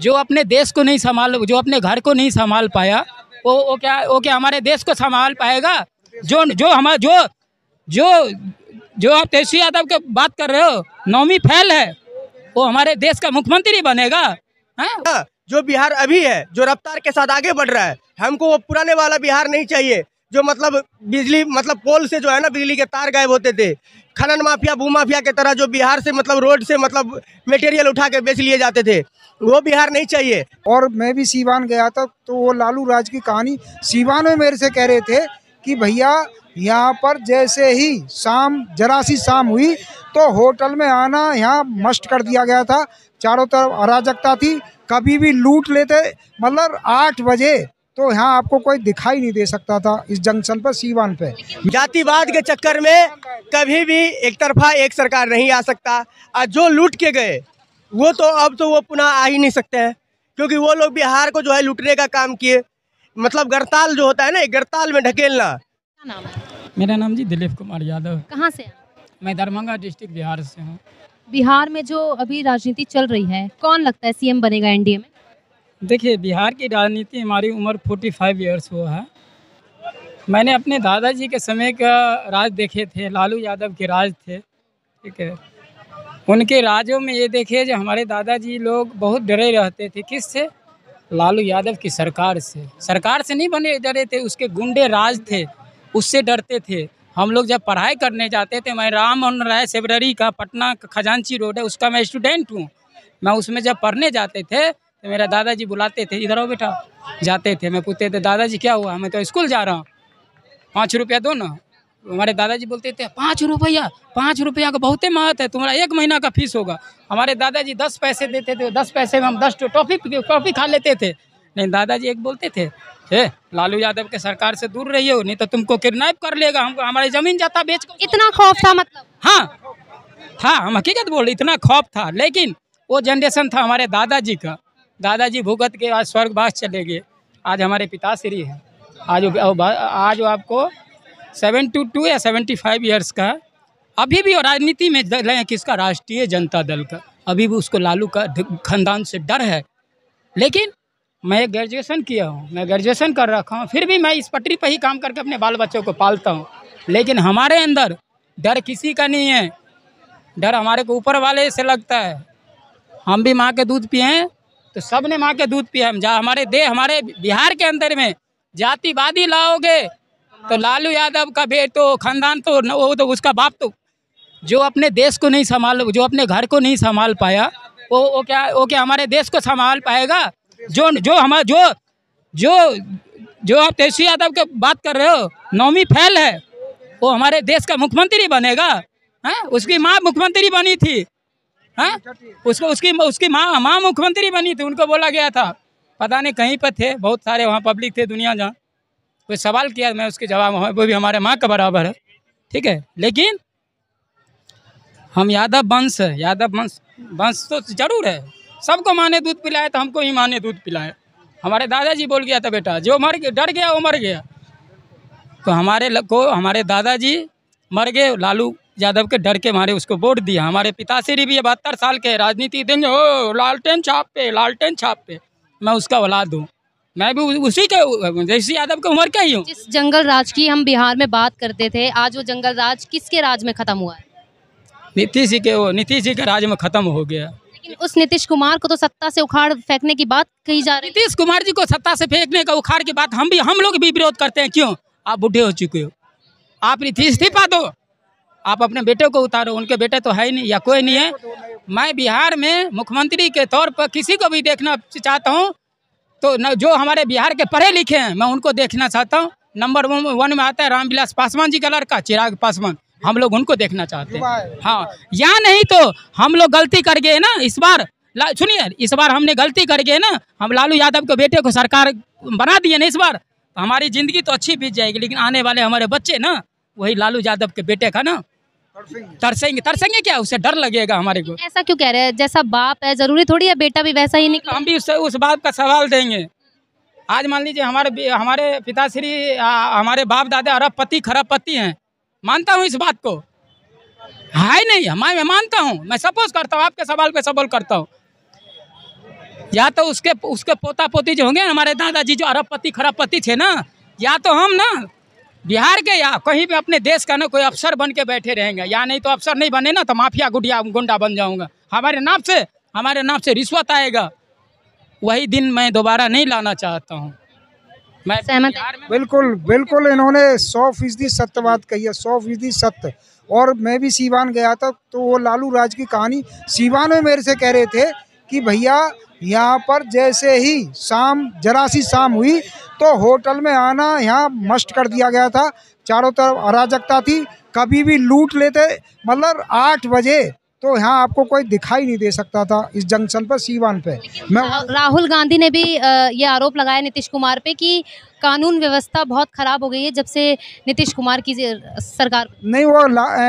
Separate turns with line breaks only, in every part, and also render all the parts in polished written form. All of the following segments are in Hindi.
जो अपने देश को नहीं संभाल, जो अपने घर को नहीं संभाल पाया, वो क्या हमारे देश को संभाल पाएगा? जो जो हमारा जो जो आप तेजस्वी यादव की बात कर रहे हो, नौवीं फेल है, वो हमारे देश का मुख्यमंत्री बनेगा? हाँ?
जो बिहार अभी है, जो रफ्तार के साथ आगे बढ़ रहा है, हमको वो पुराने वाला बिहार नहीं चाहिए जो मतलब बिजली पोल से जो है ना बिजली के तार गायब होते थे, खनन माफिया भू माफिया के तरह जो बिहार से रोड से मटेरियल उठा के बेच लिए जाते थे, वो बिहार नहीं चाहिए।
और मैं भी सीवान गया था तो वो लालू राज की कहानी सीवान में मेरे से कह रहे थे कि भैया यहाँ पर जैसे ही जरा सी शाम हुई तो होटल में आना यहाँ मस्ट कर दिया गया था। चारों तरफ अराजकता थी, कभी भी लूट लेते, 8 बजे तो यहाँ आपको कोई दिखाई नहीं दे सकता था इस जंक्शन पर, सीवान पे।
जातिवाद के चक्कर में कभी भी एक तरफा एक सरकार नहीं आ सकता, और जो लूट के गए वो तो अब तो वो पुनः आ ही नहीं सकते हैं, क्योंकि वो लोग बिहार को जो है लूटने का काम किए। गड़ताल जो होता है ना, गड़ताल में ढकेलना।
क्या नाम है?
मेरा नाम जी दिलीप कुमार यादव।
कहाँ से हैं?
मैं दरभंगा डिस्ट्रिक्ट बिहार से हूँ।
बिहार में जो अभी राजनीति चल रही है, कौन लगता है सीएम बनेगा एनडीए में?
देखिए, बिहार की राजनीति, हमारी उम्र 45 ईयर्स हुआ है। मैंने अपने दादाजी के समय का राज देखे थे, लालू यादव के राज थे, ठीक है। उनके राजों में ये देखे जो हमारे दादाजी लोग बहुत डरे रहते थे। किससे? लालू यादव की सरकार से। सरकार से नहीं बने डरे थे, उसके गुंडे राज थे, उससे डरते थे। हम लोग जब पढ़ाई करने जाते थे, मैं राम मोहन राय सेवररी का पटना का खजांची रोड है, उसका मैं स्टूडेंट हूँ। मैं उसमें जब पढ़ने जाते थे तो मेरा दादाजी बुलाते थे, इधर आओ बेटा। जाते थे, मैं पूछते थे दादाजी क्या हुआ? मैं तो स्कूल जा रहा हूँ, 5 रुपया दो ना। हमारे दादाजी बोलते थे 5 रुपया? 5 रुपया का बहुत महत्व है, तुम्हारा 1 महीना का फीस होगा। हमारे दादाजी 10 पैसे देते थे, 10 पैसे में हम 10 टॉफी खा लेते थे। नहीं, दादाजी एक बोलते थे, लालू यादव के सरकार से दूर रहिए, नहीं तो तुमको किडनैप कर लेगा, हमको हमारी जमीन जाता बेच कर।
इतना खौफ था मतलब?
हाँ था, हम हकीकत बोल रहे, इतना खौफ था। लेकिन वो जनरेशन था हमारे दादाजी का। दादाजी भुगत के आज स्वर्गवास चले गए। आज हमारे पिताश्री हैं, आज वो आपको 72 या 75 ईयर्स का, अभी भी राजनीति में रहे। किसका? राष्ट्रीय जनता दल का। अभी भी उसको लालू का खानदान से डर है। लेकिन मैं ग्रेजुएशन किया हूँ, मैं ग्रेजुएशन कर रखा हूँ, फिर भी मैं इस पटरी पर ही काम करके अपने बाल बच्चों को पालता हूँ। लेकिन हमारे अंदर डर किसी का नहीं है, डर हमारे को ऊपर वाले से लगता है। हम भी माँ के दूध पिए हैं तो सब ने माँ के दूध पिया। हम हमारे बिहार के अंदर में जातिवादी लाओगे तो लालू यादव का बेटो खानदान तो वो तो उसका बाप तो जो अपने देश को नहीं संभाल, जो अपने घर को नहीं संभाल पाया, वो क्या हमारे देश को संभाल पाएगा? जो आप तेजस्वी यादव की बात कर रहे हो, नौवीं फेल है, वो हमारे देश का मुख्यमंत्री बनेगा? हैं? उसकी माँ मुख्यमंत्री बनी थी, हैं? उसकी माँ मुख्यमंत्री बनी थी। उनको बोला गया था, पता नहीं कहीं पर थे, बहुत सारे वहाँ पब्लिक थे, दुनिया जहाँ कोई सवाल किया, मैं उसके जवाब, वो भी हमारे माँ का बराबर है, ठीक है। लेकिन हम यादव वंश है, यादव वंश तो जरूर है। सबको माँ ने दूध पिलाया तो हमको ही माँ ने दूध पिलाया। हमारे दादाजी बोल गया था, बेटा जो डर गया वो मर गया। तो हमारे दादाजी मर गए, लालू यादव के डर के मारे उसको वोट दिया। हमारे पिताश्री भी 72 साल के राजनीति देंगे, ओ लालटेन छाप पे मैं उसका औलाद हूँ। मैं भी उसी के तेजस्वी यादव की उम्र का ही हूँ।
जिस जंगल राज की हम बिहार में बात करते थे, आज वो जंगल राज किसके राज में खत्म हुआ है?
नीतीश जी के राज में खत्म हो गया।
लेकिन उस नीतीश कुमार को तो सत्ता से उखाड़ फेंकने की बात कही जा रही है।
नीतीश कुमार जी को सत्ता से फेंकने का, उखाड़ की बात हम लोग भी विरोध करते हैं। क्यों? आप बुढ़े हो चुके हो, आप इस्तीफा दो, आप अपने बेटे को उतारो। उनके बेटे तो है ही नहीं या कोई नहीं है। मैं बिहार में मुख्यमंत्री के तौर पर किसी को भी देखना चाहता हूँ तो जो हमारे बिहार के पढ़े लिखे हैं मैं उनको देखना चाहता हूँ। नंबर 1 में आता है रामविलास पासवान जी का लड़का चिराग पासवान, हम लोग उनको देखना चाहते हैं। हाँ, या नहीं तो हम लोग गलती कर गए ना इस बार। सुनिए, इस बार हमने गलती कर गए ना, हम लालू यादव के बेटे को सरकार बना दिए ना इस बार, तो हमारी ज़िंदगी तो अच्छी बीत जाएगी। लेकिन आने वाले हमारे बच्चे ना वही लालू यादव के बेटे का ना तरसेंगे क्या? उससे डर लगेगा हमारे को।
ऐसा क्यों कह रहे हैं? जैसा बाप है जरूरी थोड़ी है बेटा भी वैसा ही निकले।
हम भी उस बात का सवाल देंगे। आज मान लीजिए हमारे पिताश्री, हमारे बाप दादा अरबपति खरबपति हैं, मानता हूँ इस बात को, है नहीं, मैं मानता हूँ, मैं सपोज करता हूँ, आपके सवाल पे सवाल करता हूँ। या तो उसके पोता पोती जो होंगे, हमारे दादाजी जो अरबपति खरबपति थे ना, या तो हम ना बिहार के या कहीं भी अपने देश का ना कोई अफसर बन के बैठे रहेंगे, या नहीं तो अफसर नहीं बने ना तो माफिया गुंडा बन जाऊंगा। हमारे नाम से रिश्वत आएगा, वही दिन मैं दोबारा नहीं लाना चाहता हूँ। मैं
सहमत
बिहार में
बिल्कुल बिल्कुल, इन्होंने 100% सत्य बात कही है, 100% सत्य। और मैं भी सीवान गया था तो वो लालू राज की कहानी सीवान में मेरे से कह रहे थे कि भैया यहाँ पर जैसे ही जरा सी शाम हुई तो होटल में आना यहाँ मस्ट कर दिया गया था। चारों तरफ अराजकता थी, कभी भी लूट लेते। मतलब 8 बजे तो यहाँ आपको कोई दिखाई नहीं दे सकता था इस जंक्शन पर, सीवान पे। मैं
राहुल गांधी ने भी ये आरोप लगाया नीतीश कुमार पे कि कानून व्यवस्था बहुत खराब हो गई है जब से नीतीश कुमार की सरकार।
नहीं, वो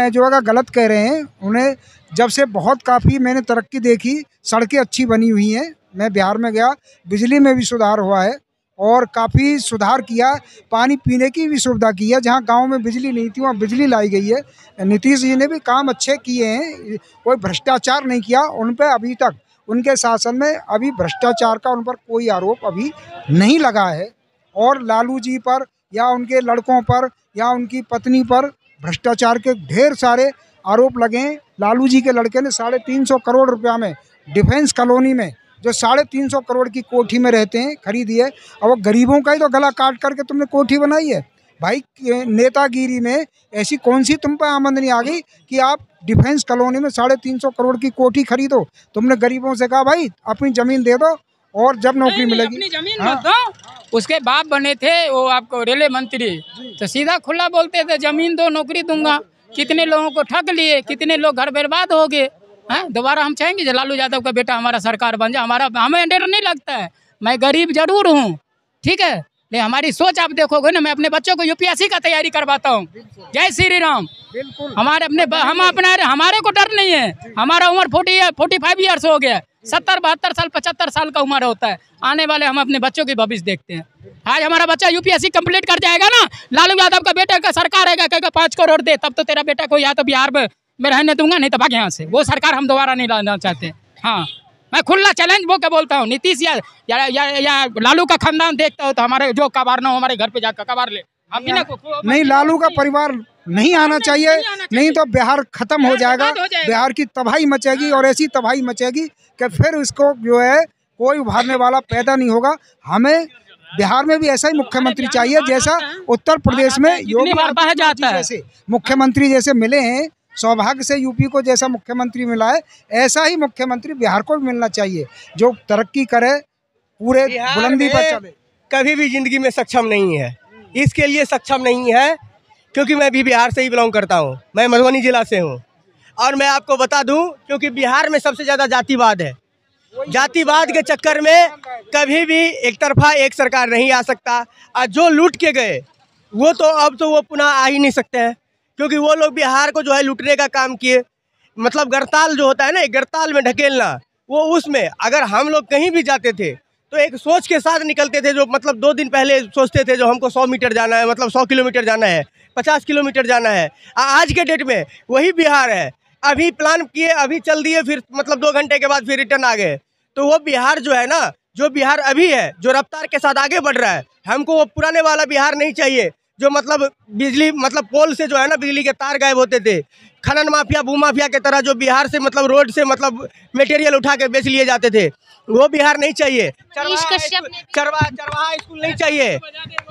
जो है गलत कह रहे हैं। उन्हें जब से बहुत काफ़ी मैंने तरक्की देखी, सड़कें अच्छी बनी हुई हैं। मैं बिहार में गया, बिजली में भी सुधार हुआ है और काफ़ी सुधार किया। पानी पीने की भी सुविधा की है, जहाँ गांव में बिजली नहीं थी वहाँ बिजली लाई गई है। नीतीश जी ने भी काम अच्छे किए हैं, कोई भ्रष्टाचार नहीं किया उन पर अभी तक। उनके शासन में अभी भ्रष्टाचार का उन पर कोई आरोप अभी नहीं लगा है। और लालू जी पर या उनके लड़कों पर या उनकी पत्नी पर भ्रष्टाचार के ढेर सारे आरोप लगे हैं। लालू जी के लड़के ने 350 करोड़ रुपया में डिफेंस कॉलोनी में जो 350 करोड़ की कोठी में रहते हैं खरीदी है। और वो गरीबों का ही तो गला काट करके तुमने कोठी बनाई है भाई। नेतागिरी में ऐसी कौन सी तुम पर आमदनी आ गई कि आप डिफेंस कॉलोनी में 350 करोड़ की कोठी खरीदो? तुमने गरीबों से कहा भाई अपनी ज़मीन दे दो और जब नौकरी मिलेगी।
अपनी जमीन मत दो। उसके बाप बने थे वो आपको रेलवे मंत्री, तो सीधा खुला बोलते थे जमीन दो नौकरी दूंगा। कितने लोगों को ठग लिए, कितने लोग घर बर्बाद हो गए हैं। दोबारा हम चाहेंगे जो लालू यादव का बेटा हमारा सरकार बन जाए। हमें डर नहीं लगता है। मैं गरीब जरूर हूँ, ठीक है, लेकिन हमारी सोच आप देखोगे ना, मैं अपने बच्चों को यूपीएससी का तैयारी करवाता हूँ। जय श्री राम।
बिल्कुल
हमारे को डर नहीं है। हमारा उम्र 45 ईयर्स हो गया। 70, 72 साल, 75 साल का उम्र होता है। आने वाले हम अपने बच्चों की भविष्य देखते हैं। आज हमारा बच्चा यूपीएससी कंप्लीट कर जाएगा ना, लालू यादव का बेटा का सरकार है, कहेगा 5 करोड़ दे, तब तो तेरा बेटा को या तो बिहार में रहने दूंगा, नहीं तो भाग यहाँ से। वो सरकार हम दोबारा नहीं लाना चाहते। हाँ, मैं खुला चैलेंज वो क्या बोलता हूँ, नीतीश या लालू का खानदान देखता हो तो हमारे जो कबारना हो हमारे घर पे जाकर कबार ले। हम भी
नहीं, लालू का परिवार नहीं आना चाहिए, नहीं तो बिहार खत्म हो जाएगा। बिहार की तबाही मचेगी और ऐसी तबाही मचेगी कि फिर इसको जो है कोई उभारने वाला पैदा नहीं होगा। हमें बिहार में भी ऐसा ही मुख्यमंत्री चाहिए जैसा उत्तर प्रदेश में योगी आदित्यनाथ जैसे मुख्यमंत्री जैसे मिले हैं। सौभाग्य से यूपी को जैसा मुख्यमंत्री मिला है, ऐसा ही मुख्यमंत्री बिहार को भी मिलना चाहिए, जो तरक्की करे, पूरे बुलंदी पर चले।
कभी भी जिंदगी में सक्षम नहीं है, इसके लिए सक्षम नहीं है क्योंकि मैं भी बिहार से ही बिलोंग करता हूँ। मैं मधुबनी जिला से हूँ और मैं आपको बता दूँ क्योंकि बिहार में सबसे ज़्यादा जातिवाद है। जातिवाद के चक्कर में कभी भी एक तरफा एक सरकार नहीं आ सकता। और जो लूट के गए वो तो अब तो वो पुनः आ ही नहीं सकते हैं, क्योंकि वो लोग बिहार को जो है लूटने का काम किए। मतलब गड़ताल जो होता है ना, एक गड़ताल में ढकेलना, वो उसमें अगर हम लोग कहीं भी जाते थे तो एक सोच के साथ निकलते थे। जो मतलब 2 दिन पहले सोचते थे जो हमको 100 मीटर जाना है, मतलब 100 किलोमीटर जाना है, 50 किलोमीटर जाना है। आज के डेट में वही बिहार है। अभी प्लान किए, अभी चल दिए, फिर मतलब 2 घंटे के बाद फिर रिटर्न आ गए। तो वो बिहार जो है ना, जो बिहार अभी है, जो रफ्तार के साथ आगे बढ़ रहा है, हमको वो पुराने वाला बिहार नहीं चाहिए जो मतलब बिजली मतलब पोल से जो है ना बिजली के तार गायब होते थे। खनन माफिया, भूमाफिया के तरह जो बिहार से मतलब रोड से मतलब मटेरियल उठा के बेच लिए जाते थे, वो बिहार नहीं चाहिए। चरवाहा स्कूल नहीं चाहिए।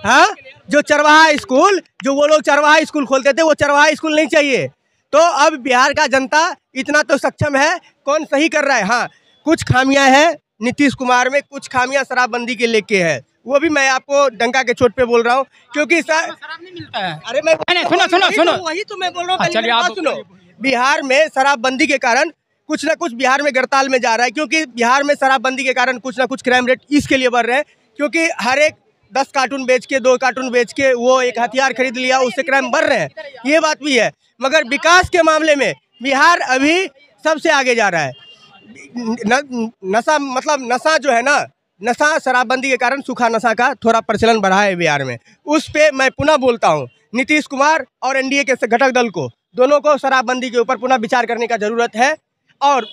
हाँ, जो चरवाहा स्कूल, जो वो लोग चरवाहा स्कूल खोलते थे, वो चरवाहा स्कूल नहीं चाहिए। तो अब बिहार का जनता इतना तो सक्षम है, कौन सही कर रहा है। हाँ, कुछ खामियां हैं नीतीश कुमार में, कुछ खामियां शराबबंदी के लेके है। वो भी मैं आपको डंका के चोट पे बोल रहा हूँ क्योंकि शराब नहीं मिलता है। अरे मैं सुनो वही तो मैं बोल रहा हूँ। सुनो, बिहार में शराबबंदी के कारण कुछ ना कुछ बिहार में गड़ताल में जा रहा है, क्योंकि बिहार में शराबबंदी के कारण कुछ ना कुछ क्राइम रेट इसके लिए बढ़ रहे हैं क्योंकि हर एक 10 कार्टून बेच के, 2 कार्टून बेच के वो एक हथियार खरीद लिया, उससे क्राइम बढ़ रहे हैं। ये बात भी है, मगर विकास के मामले में बिहार अभी सबसे आगे जा रहा है। नशा मतलब नशा जो है ना, नशा शराबबंदी के कारण सूखा नशा का थोड़ा प्रचलन बढ़ा है बिहार में। उस पे मैं पुनः बोलता हूँ, नीतीश कुमार और एनडीए के घटक दल को, दोनों को शराबबंदी के ऊपर पुनः विचार करने का जरूरत है। और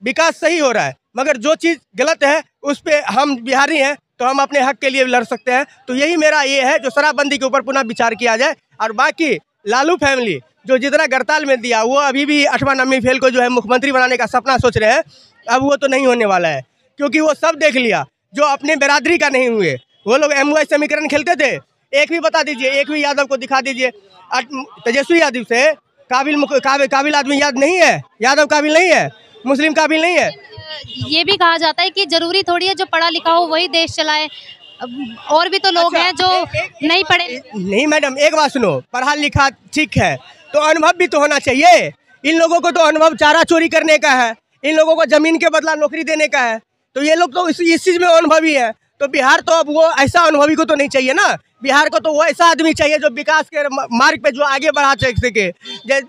विकास सही हो रहा है, मगर जो चीज़ गलत है उस पर हम बिहारी हैं तो हम अपने हक के लिए लड़ सकते हैं। तो यही मेरा ये है जो शराबबंदी के ऊपर पुनः विचार किया जाए। और बाकी लालू फैमिली जो जितना गड़ताल में दिया वो अभी भी 8वां नंबी फेल को जो है मुख्यमंत्री बनाने का सपना सोच रहे हैं, अब वो तो नहीं होने वाला है, क्योंकि वो सब देख लिया जो अपने बिरादरी का नहीं हुए। वो लोग MY समीकरण खेलते थे, एक भी बता दीजिए, एक भी यादव को दिखा दीजिए। तेजस्वी यादव से काबिल आदमी याद नहीं है, यादव काबिल नहीं है, मुस्लिम काबिल नहीं है।
ये भी कहा जाता है कि जरूरी थोड़ी है जो पढ़ा लिखा हो वही देश चलाए, और भी तो लोग हैं जो नहीं पढ़े।
नहीं मैडम, एक बात सुनो, पढ़ा लिखा ठीक है तो अनुभव भी तो होना चाहिए। इन लोगों को तो अनुभव चारा चोरी करने का है, इन लोगों को जमीन के बदला नौकरी देने का है, तो ये लोग तो इस चीज़ में अनुभवी है। तो बिहार तो अब वो ऐसा अनुभवी को तो नहीं चाहिए ना, बिहार को तो वो ऐसा आदमी चाहिए जो विकास के मार्ग पे जो आगे बढ़ा सके।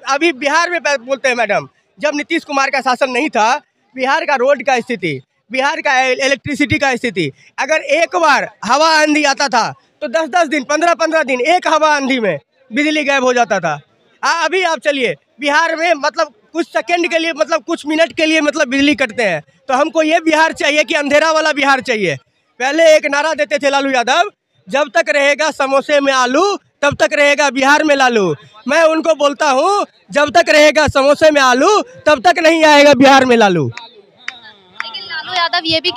अभी बिहार में बोलते हैं मैडम, जब नीतीश कुमार का शासन नहीं था, बिहार का रोड का स्थिति, बिहार का इलेक्ट्रिसिटी का स्थिति, अगर एक बार हवा आंधी आता था तो 10-10 दिन 15-15 दिन एक हवा आंधी में बिजली गायब हो जाता था। अभी आप चलिए बिहार में मतलब कुछ सेकंड के लिए, मतलब कुछ मिनट के लिए मतलब बिजली कटते हैं। तो हमको ये बिहार चाहिए कि अंधेरा वाला बिहार चाहिए। पहले एक नारा देते थे लालू यादव, जब तक रहेगा समोसे में आलू तब तक रहेगा बिहार में लालू। मैं उनको बोलता हूँ, जब तक रहेगा समोसे में आलू तब तक नहीं आएगा बिहार में लालू।
लेकिन लालू यादव ये भी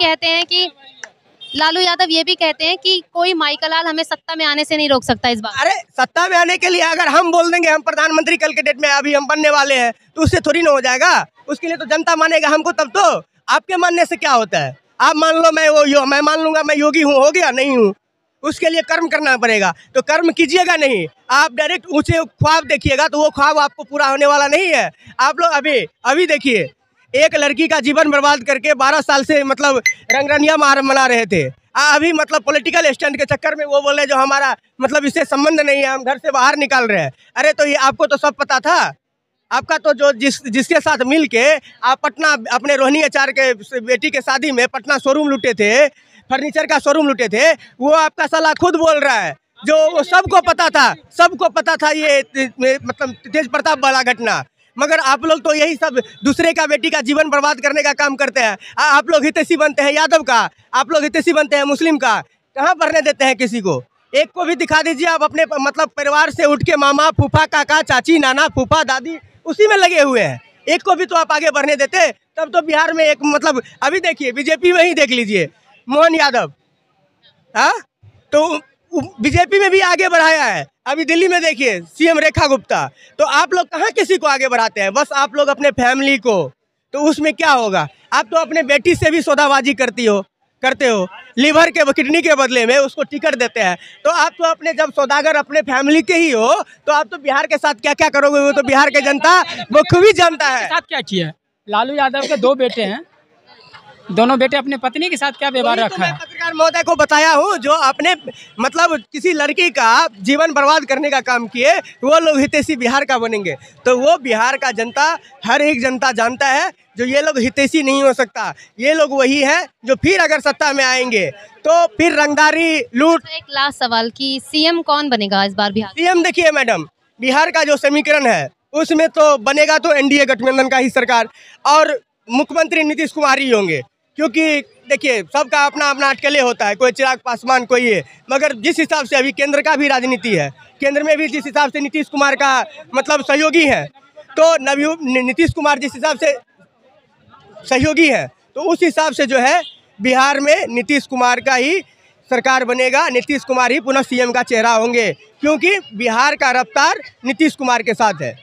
कहते हैं कि कोई माइकलाल हमें सत्ता में आने से नहीं रोक सकता इस बार।
अरे सत्ता में आने के लिए अगर हम बोल देंगे हम प्रधानमंत्री कल के डेट में अभी हम बनने वाले हैं, तो उससे थोड़ी ना हो जाएगा। उसके लिए तो जनता मानेगा हमको, तब तो आपके मानने से क्या होता है। आप मान लो मैं मान लूंगा मैं योगी हूँ, हो गया, नहीं हूँ, उसके लिए कर्म करना पड़ेगा। तो कर्म कीजिएगा नहीं, आप डायरेक्ट ऊंचे ख्वाब देखिएगा तो वो ख्वाब आपको पूरा होने वाला नहीं है। आप लोग अभी देखिए, एक लड़की का जीवन बर्बाद करके 12 साल से मतलब रंगरनिया मना रहे थे। अभी मतलब पॉलिटिकल स्टैंड के चक्कर में वो बोले जो हमारा मतलब इससे संबंध नहीं है, हम घर से बाहर निकाल रहे हैं। अरे तो ये आपको तो सब पता था। आपका तो जो जिसके साथ मिल के आप पटना अपने रोहिणी आचार्य के बेटी के शादी में पटना शोरूम लूटे थे, फर्नीचर का शोरूम लूटे थे, वो आपका साला खुद बोल रहा है जो वो सबको पता था ये मतलब तेज प्रताप वाला घटना। मगर आप लोग तो यही सब दूसरे का बेटी का जीवन बर्बाद करने का काम करते हैं। आप लोग हितैषी बनते हैं यादव का, आप लोग हितैषी बनते हैं मुस्लिम का, कहाँ बढ़ने देते हैं किसी को। एक को भी दिखा दीजिए आप अपने मतलब परिवार से उठ के मामा फूफा काका चाची नाना फूफा दादी उसी में लगे हुए हैं, एक को भी तो आप आगे बढ़ने देते, तब तो बिहार में एक मतलब अभी देखिए बीजेपी में ही देख लीजिए मोहन यादव, हाँ तो बीजेपी में भी आगे बढ़ाया है। अभी दिल्ली में देखिए CM रेखा गुप्ता। तो आप लोग कहाँ किसी को आगे बढ़ाते हैं, बस आप लोग अपने फैमिली को। तो उसमें क्या होगा, आप तो अपने बेटी से भी सौदाबाजी करते हो, लीवर के किडनी के बदले में उसको टिकट देते हैं। तो आप तो अपने जब सौदागर अपने फैमिली के ही हो तो आप तो बिहार के साथ क्या क्या करोगे वो तो बिहार के जनता वो खूब ही जानता है।
साथ क्या किया लालू यादव के 2 बेटे हैं, दोनों बेटे अपने पत्नी के साथ क्या व्यवहार रखा है।
पत्रकार महोदय को बताया हूँ जो अपने मतलब किसी लड़की का जीवन बर्बाद करने का काम किए, वो लोग हितैषी बिहार का बनेंगे। तो वो बिहार का जनता, हर एक जनता जानता है जो ये लोग हितैषी नहीं हो सकता। ये लोग वही है जो फिर अगर सत्ता में आएंगे तो फिर रंगदारी लूट।
एक लास्ट सवाल कि CM कौन बनेगा इस बार बिहार।
CM देखिए मैडम, बिहार का जो समीकरण है उसमें तो बनेगा तो NDA गठबंधन का ही सरकार, और मुख्यमंत्री नीतीश कुमार ही होंगे। क्योंकि देखिए सबका अपना अपना अटकले होता है, कोई चिराग पासवान कोई है, मगर जिस हिसाब से अभी केंद्र का भी राजनीति है, केंद्र में भी जिस हिसाब से नीतीश कुमार का मतलब सहयोगी है, तो नीतीश कुमार जिस हिसाब से सहयोगी है तो उस हिसाब से जो है बिहार में नीतीश कुमार का ही सरकार बनेगा, नीतीश कुमार ही पुनः CM का चेहरा होंगे, क्योंकि बिहार का रफ्तार नीतीश कुमार के साथ है।